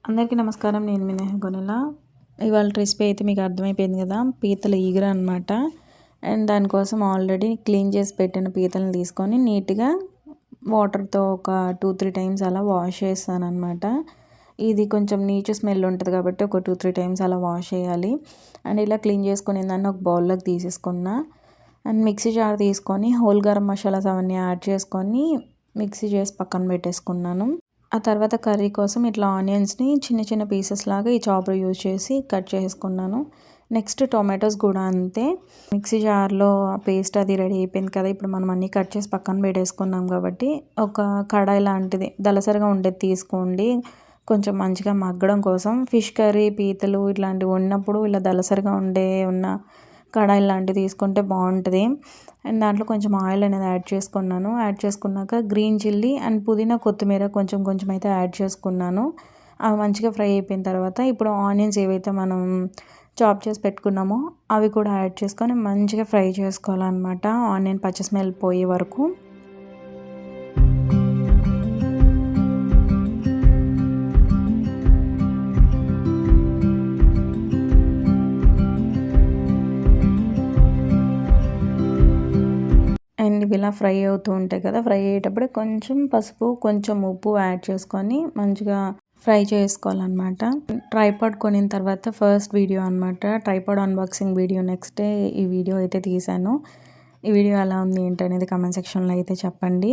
అందరికీ నమస్కారం. నేను మీ నేహ గొనెల. ఇవాళ రెసిపీ అయితే మీకు అర్థమైపోయింది కదా, పీతల ఈగర అనమాట. అండ్ దానికోసం ఆల్రెడీ క్లీన్ చేసి పెట్టిన పీతలను తీసుకొని నీట్గా వాటర్తో ఒక 2-3 టైమ్స్ అలా వాష్ చేస్తాను అనమాట. ఇది కొంచెం నీచు స్మెల్ ఉంటుంది కాబట్టి ఒక 2-3 టైమ్స్ అలా వాష్ చేయాలి. అండ్ ఇలా క్లీన్ చేసుకుని దాన్ని ఒక బౌల్లోకి తీసేసుకున్నా. అండ్ మిక్సీ జార్ తీసుకొని హోల్ గరం మసాలాస్ అవన్నీ యాడ్ చేసుకొని మిక్సీ చేసి పక్కన పెట్టేసుకున్నాను. ఆ తర్వాత కర్రీ కోసం ఇట్లా ఆనియన్స్ని చిన్న చిన్న పీసెస్ లాగా ఈ చాపర్ యూజ్ చేసి కట్ చేసుకున్నాను. నెక్స్ట్ టొమాటోస్ కూడా అంతే. మిక్సీ జార్లో పేస్ట్ అది రెడీ అయిపోయింది కదా. ఇప్పుడు మనం అన్నీ కట్ చేసి పక్కన పెట్టేసుకున్నాం కాబట్టి ఒక కడాయి లాంటిది దలసరిగా ఉండేది తీసుకోండి. కొంచెం మంచిగా మగ్గడం కోసం ఫిష్ కర్రీ పీతలు ఇట్లాంటివి వండినప్పుడు ఇలా దలసరిగా ఉన్న కడాయి లాంటివి తీసుకుంటే బాగుంటుంది. అండ్ దాంట్లో కొంచెం ఆయిల్ అనేది యాడ్ చేసుకున్నాను. యాడ్ చేసుకున్నాక గ్రీన్ చిల్లీ అండ్ పుదీనా కొత్తిమీర కొంచెం కొంచెం అయితే యాడ్ చేసుకున్నాను. అవి మంచిగా ఫ్రై అయిపోయిన తర్వాత ఇప్పుడు ఆనియన్స్ ఏవైతే మనం చాప్ చేసి పెట్టుకున్నామో అవి కూడా యాడ్ చేసుకొని మంచిగా ఫ్రై చేసుకోవాలన్నమాట, ఆనియన్ పచ్చి స్మెల్ పోయే వరకు. అండ్ ఇవి ఇలా ఫ్రై అవుతూ ఉంటాయి కదా, ఫ్రై అయ్యేటప్పుడు కొంచెం పసుపు కొంచెం ఉప్పు యాడ్ చేసుకొని మంచిగా ఫ్రై చేసుకోవాలన్నమాట. ట్రైపాడ్ కొనిన తర్వాత ఫస్ట్ వీడియో అనమాట, tripod unboxing video. Next day ఈ వీడియో అయితే తీశాను. ఈ వీడియో ఎలా ఉంది ఏంటి అనేది కామెంట్ సెక్షన్లో అయితే చెప్పండి.